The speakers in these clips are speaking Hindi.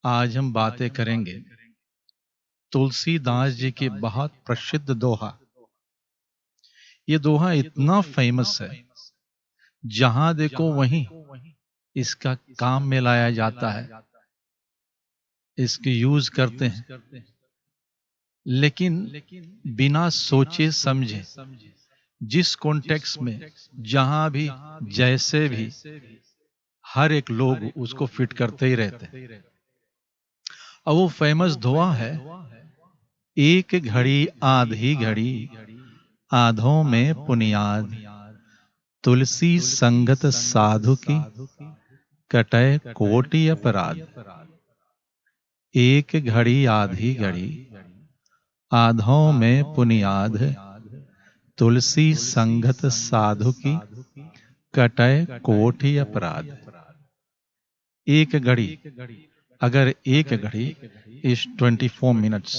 आज हम बातें करेंगे तुलसीदास जी की बहुत प्रसिद्ध दोहा। ये दोहा इतना फेमस है, जहां देखो वहीं इसका काम में लाया जाता है, इसकी यूज करते हैं। लेकिन बिना सोचे समझे, जिस कॉन्टेक्स्ट में, जहां भी, जैसे भी, हर एक लोग उसको फिट करते ही रहते हैं। अब वो फेमस दोहा है, एक घड़ी आधी घड़ी आधों में पुनियाद, तुलसी संगत साधु की कटय कोटि अपराध। एक घड़ी आधी घड़ी आधों में पुनियाद, तुलसी संगत साधु की कटय कोटि अपराध। एक घड़ी, अगर एक घड़ी इज 24 मिनट्स,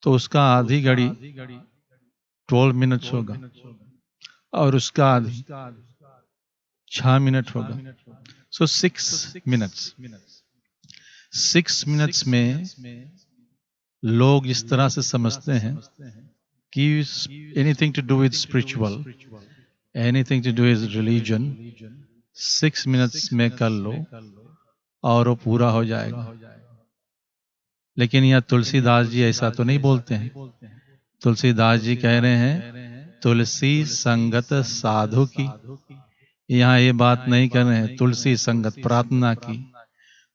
तो उसका आधी घड़ी 12 मिनट्स होगा, और उसका आधी 6 मिनट होगा। सो 6 मिनट्स। 6 मिनट्स में लोग इस तरह से समझते हैं कि anything to do with spiritual, anything to do with religion, 6 minutes में कर लो और वो पूरा हो जाएगा। लेकिन यहाँ तुलसीदास जी ऐसा तो नहीं बोलते हैं। तुलसीदास जी कह रहे हैं तुलसी संगत साधु की। यहाँ ये बात नहीं कर रहे हैं तुलसी संगत प्रार्थना की,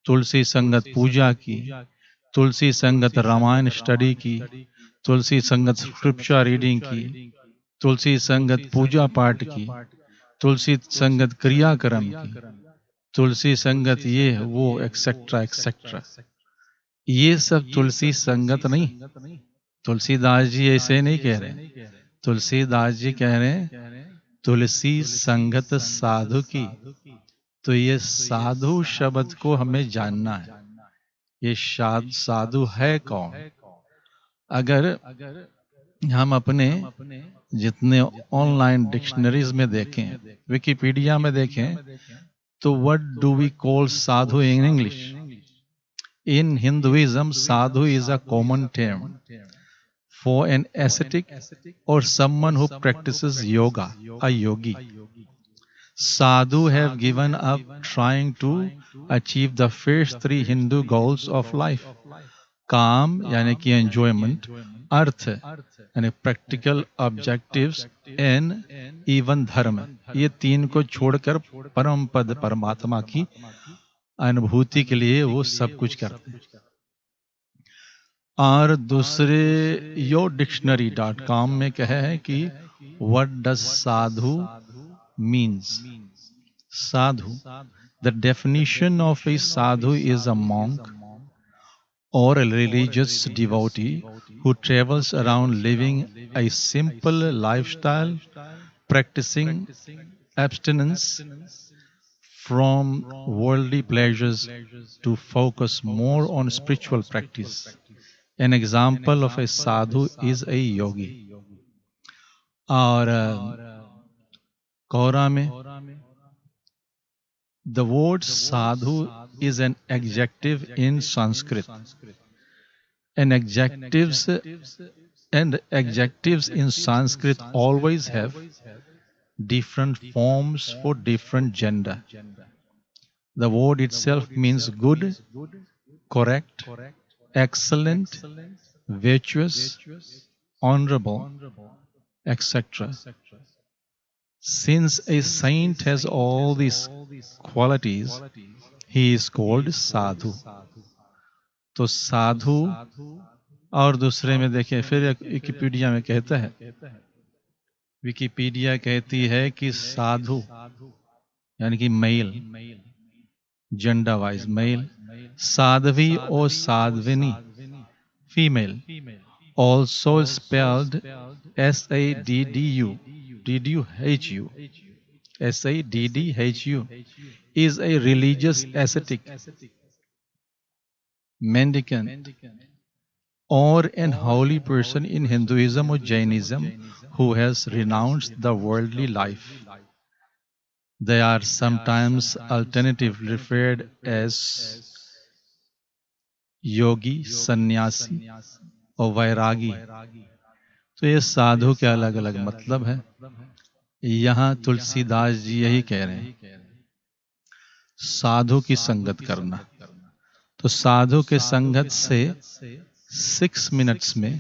तुलसी संगत पूजा की, तुलसी संगत रामायण स्टडी की, तुलसी संगत स्क्रिप्चर रीडिंग की, तुलसी संगत पूजा पाठ की, तुलसी संगत क्रियाक्रम की, तुलसी संगत ये वो एक्सेट्रा एक्सेट्रा। ये सब तुलसी संगत नहीं। तुलसीदास जी ऐसे नहीं कह रहे। तुलसीदास जी कह रहे हैं तुलसी संगत साधु की। तो ये साधु शब्द को हमें जानना है, ये साधु है कौन। अगर हम अपने जितने ऑनलाइन डिक्शनरीज में देखें, विकिपीडिया में देखें, तो what do we call sadhu in English? In Hinduism, sadhu is a common term for an ascetic or someone who practices yoga, a yogi. Sadhu have given up trying to achieve the first three Hindu goals of life. काम यानी कि enjoyment, अर्थ यानी practical objectives, and even धर्म, ये तीन को छोड़कर परम पद परमात्मा की अनुभूति के लिए वो सब कुछ करते हैं। और दूसरे yourdictionary.com में कहा है कि what does sadhu means? Sadhu, the definition of a sadhu is a monk or a religious devotee who travels around living a simple lifestyle, practicing abstinence from worldly pleasures to focus more on spiritual practice. An example of a sadhu is a yogi. और कौरा में the word sadhu is an adjective in Sanskrit. And adjectives in Sanskrit always have different forms for different gender. The word itself means good, correct, excellent, virtuous, honorable, etc. Since a saint has all these qualities, he is called sadhu. तो साधु, और दूसरे में देखें फिर विकिपीडिया में कहता है, विकिपीडिया कहती है कि साधु यानी कि male, gender wise male, sadhvi और sadhvini female, also spelled SADDU, is a religious ascetic, mendicant, or an holy person in Hinduism or Jainism who has renounced the worldly life. They are sometimes alternatively referred as योगी, सन्यासी और वैरागी। तो ये साधु के अलग अलग मतलब है। यहाँ तुलसीदास जी यही कह रहे हैं, साधु की संगत करना। तो साधु के संगत से 6 मिनट्स में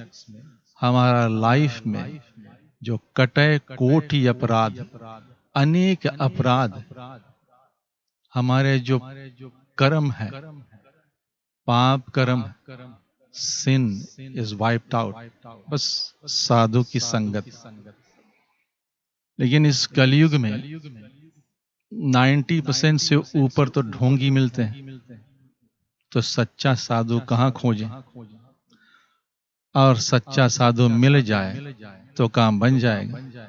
हमारा लाइफ में जो कटे कोटि अपराध, अनेक अपराध, हमारे जो कर्म है, पाप कर्म, सिन इज वाइप्ड आउट, बस साधु की संगत। लेकिन इस कलयुग में 90% से ऊपर तो ढोंगी मिलते हैं, तो सच्चा साधु कहाँ खोजें? और सच्चा साधु मिल जाए तो काम बन जाएगा।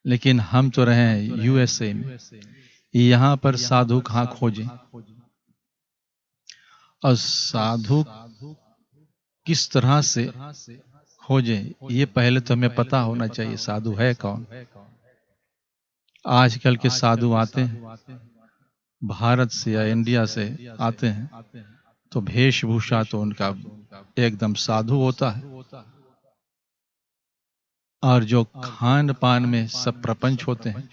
लेकिन हम तो रहे हैं यूएसए में, यहाँ पर साधु कहाँ खोजें? और साधु किस तरह से खोजें, ये पहले तो हमें पता होना चाहिए साधु है कौन। आजकल के साधु आते हैं, भारत से या इंडिया से आते हैं, तो वेशभूषा तो उनका एकदम साधु होता है, और जो खान पान में सब प्रपंच होते हैं।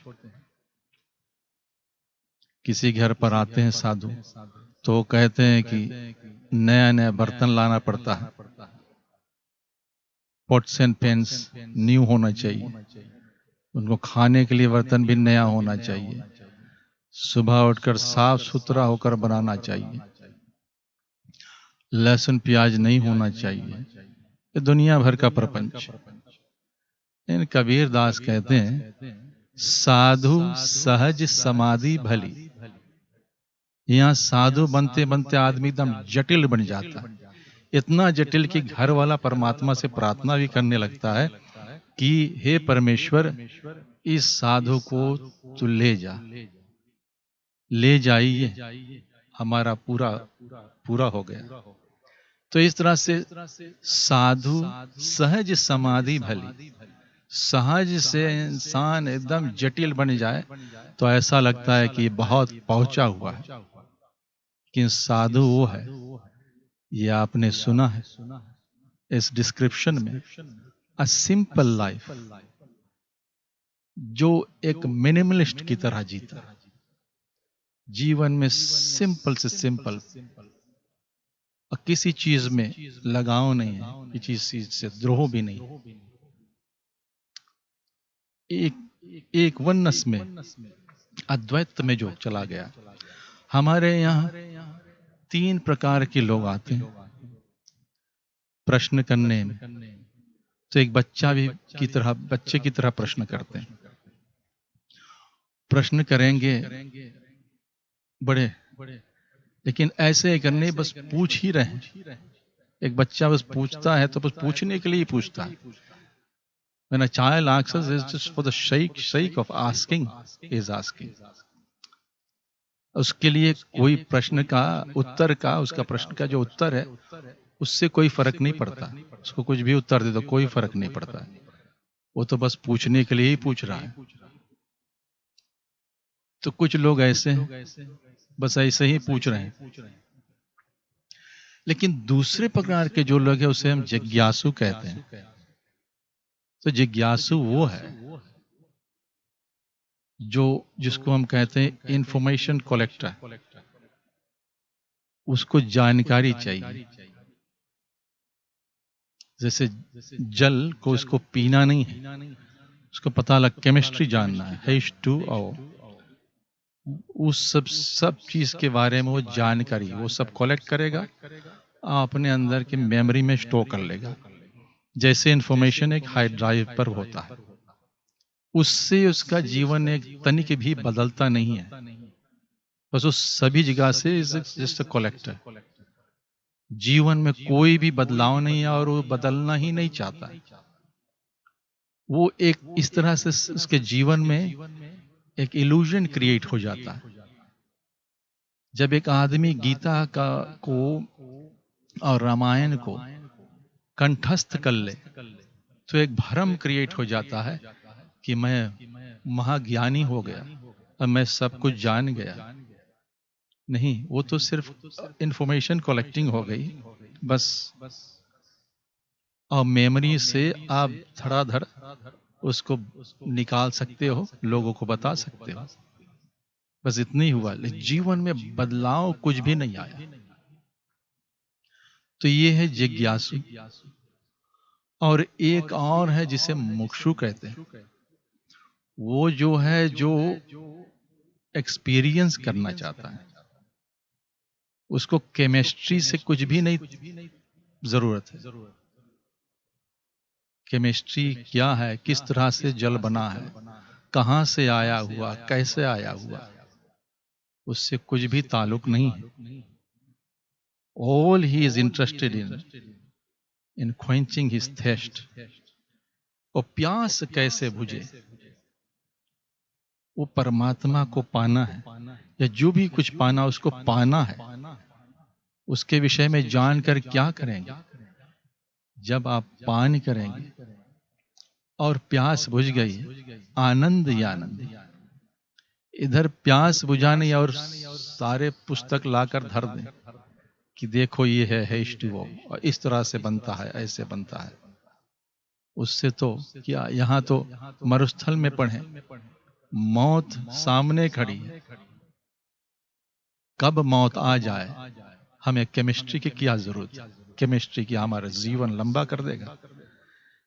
किसी घर पर आते हैं साधु, तो कहते हैं कि नया नया बर्तन लाना पड़ता है, पॉट्स एंड पेन्स न्यू होना चाहिए, उनको खाने के लिए बर्तन भी नया होना चाहिए, सुबह उठकर साफ सुथरा होकर बनाना चाहिए, लहसुन प्याज नहीं होना चाहिए। ये दुनिया भर का प्रपंच। इन कबीर दास कहते हैं, साधु सहज समाधि भली। यहाँ साधु बनते बनते आदमी एकदम जटिल बन जाता है, इतना जटिल कि घर वाला परमात्मा से प्रार्थना भी करने लगता है कि हे परमेश्वर, इस साधु को तू ले जा, ले जाइए, हमारा पूरा पूरा हो गया। तो इस तरह से साधु सहज समाधि भली, सहज से इंसान एकदम जटिल बन जाए तो ऐसा लगता है कि बहुत पहुंचा हुआ है। कि साधु वो है, ये आपने सुना है इस डिस्क्रिप्शन में, अ सिंपल लाइफ, जो एक मिनिमलिस्ट की तरह जीता है, जीवन में सिंपल से सिंपल, और किसी चीज में लगाव नहीं है, किसी चीज से द्रोह भी नहीं, एक वनस में, अद्वैत में जो चला गया। हमारे यहाँ 3 प्रकार के लोग आते हैं प्रश्न करने में। तो एक बच्चा भी की तरह, बच्चे की तरह प्रश्न करते हैं, प्रश्न करेंगे बड़े, लेकिन ऐसे करने बस पूछ ही रहे हैं। एक बच्चा बस पूछता है तो बस पूछने के लिए पूछता है। When a child asks us, it's just for the sake of asking, is asking. उसके लिए कोई प्रश्न का उत्तर का, उसका प्रश्न का जो उत्तर है उससे कोई फर्क नहीं पड़ता, उसको कुछ भी उत्तर दे दो कोई फर्क नहीं पड़ता, वो तो बस पूछने के लिए ही पूछ रहा है। तो कुछ लोग ऐसे हैं, बस ऐसे ही पूछ रहे हैं। लेकिन दूसरे प्रकार के जो लोग हैं उसे हम जिज्ञासु कहते हैं। तो जिज्ञासु वो है जो, जिसको हम कहते हैं इंफॉर्मेशन कलेक्टर, उसको जानकारी चाहिए। जैसे जल को उसको पीना नहीं है, उसको पता लग केमिस्ट्री जानना है, H2O, उस सब चीज के बारे में वो जानकारी वो सब कलेक्ट करेगा, अपने अंदर के मेमोरी में स्टोर कर लेगा। जैसे इंफॉर्मेशन एक हार्ड ड्राइव पर होता है, उससे उसका जीवन एक तनिक भी बदलता नहीं है, बस उस सभी जगह से जस्ट कलेक्टर। जीवन में कोई भी बदलाव नहीं है और वो बदलना ही नहीं चाहता। वो एक इस तरह से उसके जीवन में एक इल्यूजन क्रिएट हो जाता है। जब एक आदमी गीता को और रामायण को कंठस्थ कर ले तो एक भ्रम क्रिएट हो जाता है कि मैं महाज्ञानी हो गया और मैं सब कुछ जान गया। नहीं, वो तो सिर्फ इंफॉर्मेशन कलेक्टिंग हो गई बस। और मेमोरी से आप धड़ाधड़ उसको निकाल सकते हो, लोगों को बता सकते हो, बस इतना ही हुआ। लेकिन जीवन में बदलाव कुछ भी नहीं आया। तो ये है जिज्ञासु। और एक और है जिसे मुक्षु कहते हैं। वो जो है जो एक्सपीरियंस करना चाहता है, उसको केमिस्ट्री से कुछ भी नहीं जरूरत है। केमिस्ट्री क्या है, किस तरह से जल बना है, कहां से आया हुआ, कैसे आया हुआ, उससे कुछ भी ताल्लुक नहीं है। All he is interested in quenching his test. और प्यास कैसे बुझे, वो परमात्मा को पाना है, या जो भी कुछ पाना उसको पाना है। उसके विषय में जानकर क्या करेंगे? जब आप पान करेंगे और प्यास बुझ गई, आनंद ही आनंद। इधर प्यास बुझाने और सारे पुस्तक लाकर धर दें कि देखो ये है H2O और इस तरह से बनता है, ऐसे बनता है। उससे तो क्या, यहाँ तो मरुस्थल में पढ़े, मौत सामने खड़ी है, कब मौत आ जाए, हमें केमिस्ट्री की क्या जरूरत है? केमिस्ट्री की हमारा जीवन लंबा कर देगा।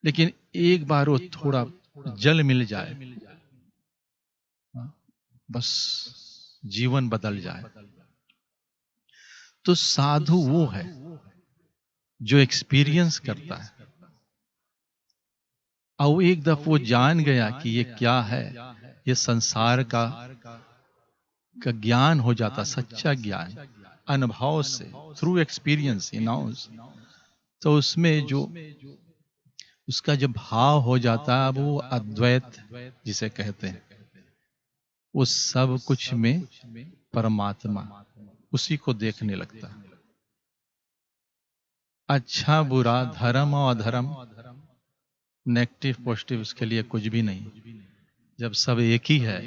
लेकिन एक बार वो थोड़ा जल मिल जाए, बस जीवन बदल जाए। तो साधु वो है जो एक्सपीरियंस करता है, और एक दफा वो जान गया कि ये क्या है, ये संसार का ज्ञान हो जाता, सच्चा ज्ञान अनुभव से, थ्रू एक्सपीरियंस ही नोस। तो उसमें जो उसका जब भाव हो जाता है, वो अद्वैत जिसे कहते हैं, उस सब कुछ में परमात्मा, उसी को देखने लगता है। अच्छा बुरा, धर्म और अधर्म, नेगेटिव पॉजिटिव, उसके लिए कुछ भी नहीं। जब सब एक ही है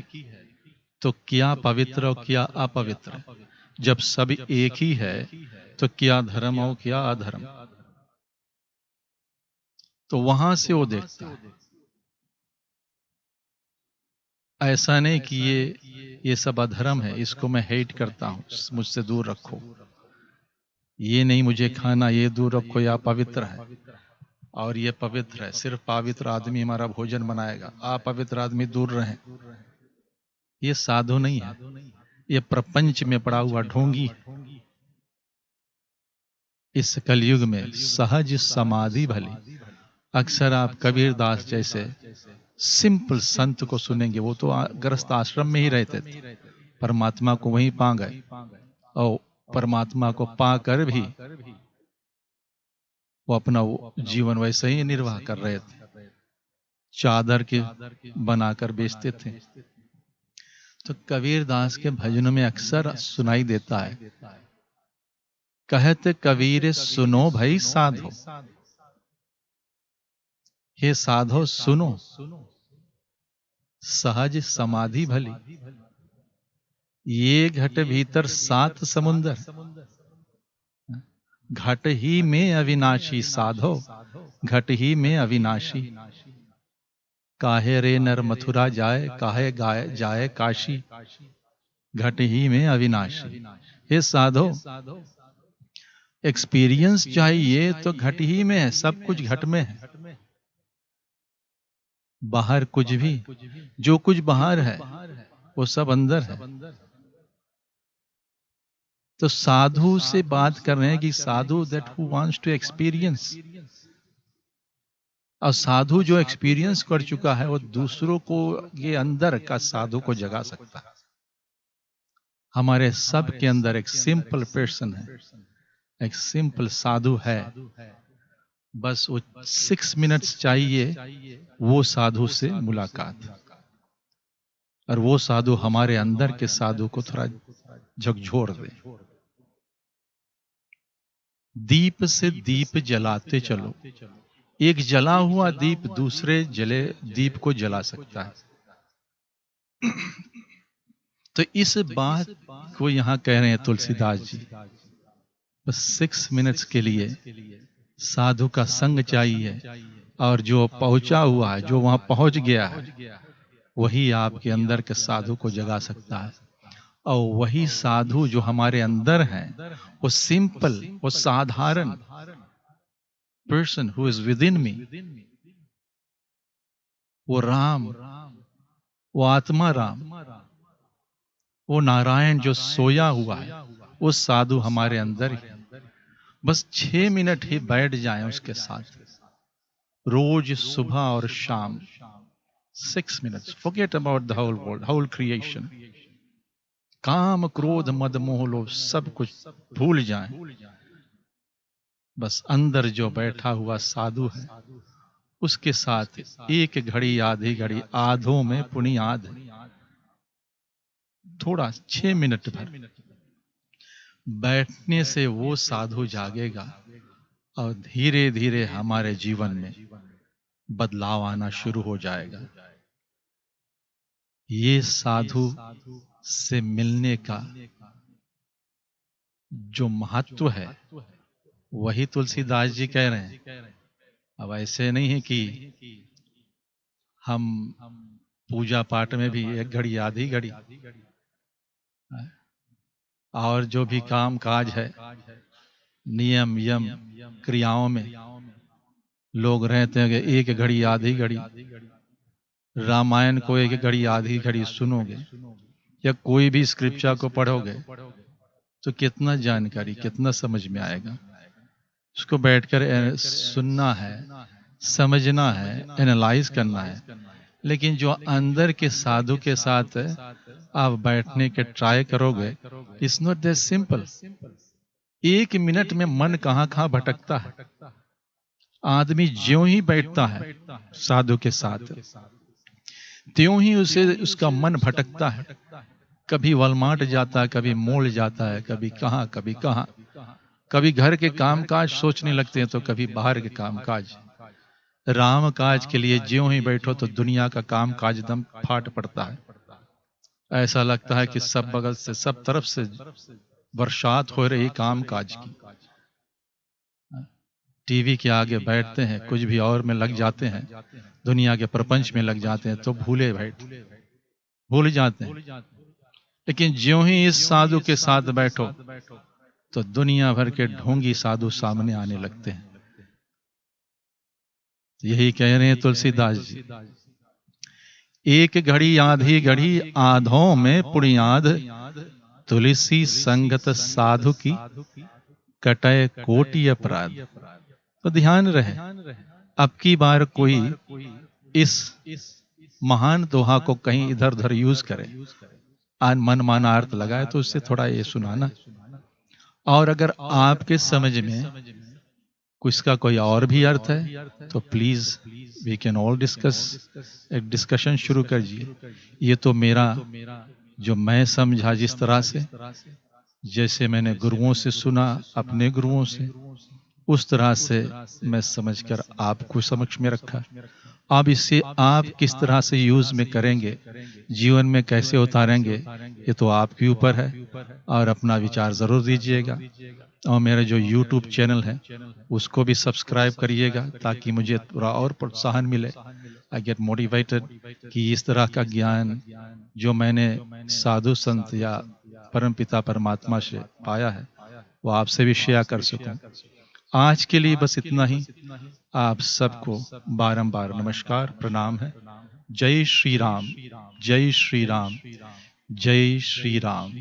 तो क्या पवित्र और क्या अपवित्र? जब सब एक ही है तो क्या धर्म और क्या अधर्म? तो वहां से वो देखता है। ऐसा नहीं कि ये सब अधर्म है, इसको मैं हेट करता हूं, मुझसे दूर रखो। ये नहीं मुझे खाना, ये दूर रखो, या पवित्र है और ये पवित्र है, सिर्फ पवित्र आदमी हमारा भोजन बनाएगा, अपवित्र आदमी दूर रहे। ये साधु नहीं है, ये प्रपंच में पड़ा हुआ ढोंगी है। इस कलयुग में सहज समाधि भली। अक्सर आप कबीर दास जैसे सिंपल संत को सुनेंगे, वो तो गृहस्थ आश्रम में ही रहते थे, परमात्मा को वहीं पा गए, और परमात्मा को पाकर भी वो अपना जीवन वैसे ही निर्वाह कर रहे थे, चादर के बनाकर बेचते थे। तो कबीर दास के भजनों में अक्सर सुनाई देता है, कहते कबीर सुनो भाई साधो, हे साधो सुनो, सहज समाधि भली। ये घट भीतर 7 समुंदर, घट ही में अविनाशी साधो, घट ही में अविनाशी। काहे रे नर मथुरा जाए, काहे गाय जाए काशी, घट ही में अविनाशी। हे साधो, एक्सपीरियंस चाहिए तो घट ही में है, सब कुछ घट में है, बाहर कुछ भी, जो कुछ बाहर है वो सब अंदर है। तो साधु से बात कर रहे हैं कि sadhu that who wants to experience. और साधु जो एक्सपीरियंस कर चुका है, वो दूसरों को ये अंदर का साधु को जगा सकता है। हमारे सब के अंदर एक सिंपल पर्सन है, एक सिंपल साधु है, बस वो 6 मिनट्स चाहिए वो साधु से मुलाकात। और वो साधु हमारे अंदर के साधु को थोड़ा झकझोर दे। दीप से दीप जलाते चलो, एक जला हुआ दीप दूसरे जले दीप को जला सकता है। तो इस बात को यहाँ कह रहे हैं तुलसीदास जी, बस 6 मिनट्स के लिए साधु का संग चाहिए, और जो पहुंचा हुआ है, जो वहां पहुंच गया है, वही आपके अंदर के साधु को जगा सकता है। और वही साधु जो हमारे अंदर है, वो सिंपल, वो साधारण person who is with in me, वो राम, वो आत्मा राम, वो नारायण जो सोया हुआ है, वो साधु हमारे अंदर ही। बस 6 मिनट ही बैठ जाएं उसके साथ, रोज सुबह और शाम 6 minutes. Forget about the whole world, whole creation, काम क्रोध मद मोह लोभ सब कुछ भूल जाएं। बस अंदर जो बैठा हुआ साधु है, उसके साथ एक घड़ी आधी घड़ी, आधों में पुनियाद है, थोड़ा 6 मिनट भर बैठने से वो साधु जागेगा, और धीरे धीरे हमारे जीवन में बदलाव आना शुरू हो जाएगा। ये साधु से मिलने का जो महत्व है, वही तुलसीदास जी कह रहे हैं। अब ऐसे नहीं है कि हम पूजा पाठ में भी एक घड़ी आधी घड़ी, और जो भी काम काज है, नियम यम क्रियाओं में लोग रहते हैं कि एक घड़ी आधी घड़ी, रामायण को एक घड़ी आधी घड़ी सुनोगे, या कोई भी स्क्रिप्चर को पढ़ोगे, तो कितना जानकारी, कितना समझ में आएगा। उसको बैठकर सुनना है, समझना है, एनालाइज करना है। लेकिन जो अंदर के साधु के साथ आप बैठने के ट्राई करोगे, it's not that simple. 1 minute में मन कहाँ भटकता है। आदमी ज्यों ही बैठता है साधु के साथ, त्यों ही उसे उसका मन भटकता है। कभी वलमार्ट जाता है, कभी मॉल जाता है, कभी कहाँ कभी कहाँ, कभी घर के कामकाज सोचने लगते हैं, तो कभी बाहर के कामकाज। राम काज के लिए ज्यों ही बैठो तो दुनिया का कामकाज एकदम फाट पड़ता है। ऐसा लगता है कि सब बगल से, सब तरफ से बरसात हो रही कामकाज की। टीवी के आगे बैठते हैं, कुछ भी और में लग जाते हैं, दुनिया के प्रपंच में लग जाते हैं, तो भूल जाते हैं। लेकिन ज्यों ही इस साधु के साथ बैठो, तो दुनिया भर के ढोंगी साधु सामने आने लगते हैं। यही कह रहे हैं तुलसीदास जी, एक घड़ी आधी घड़ी, आधों में पुनियाद, तुलसी संगत साधु की कटय कोटि अपराध। तो ध्यान रहे, अब की बार कोई इस महान दोहा को कहीं इधर उधर यूज करे, मन माना अर्थ लगाए, तो उससे थोड़ा ये सुनाना। और अगर आपके समझ में इसका कोई और भी अर्थ है, तो please we can all discuss, एक डिस्कशन शुरू करिए। ये तो मेरा जो मैं समझा जिस तरह से, जैसे मैंने गुरुओं से सुना, अपने गुरुओं से, उस तरह से मैं समझकर आपको समक्ष में रखा। अब इससे आप किस तरह से यूज में करेंगे, जीवन में कैसे उतारेंगे, ये तो आपके ऊपर है। और अपना विचार जरूर दीजिएगा। और मेरा जो YouTube चैनल है उसको भी सब्सक्राइब करिएगा, ताकि मुझे थोड़ा और प्रोत्साहन मिले। आई गेट मोटिवेटेड कि इस तरह का ज्ञान जो मैंने साधु संत या परमपिता परमात्मा से पाया है, वो आपसे भी शेयर कर सकूं। आज के लिए बस इतना ही। आप सबको बारंबार नमस्कार, प्रणाम है। जय श्री राम, जय श्री राम, जय श्री राम।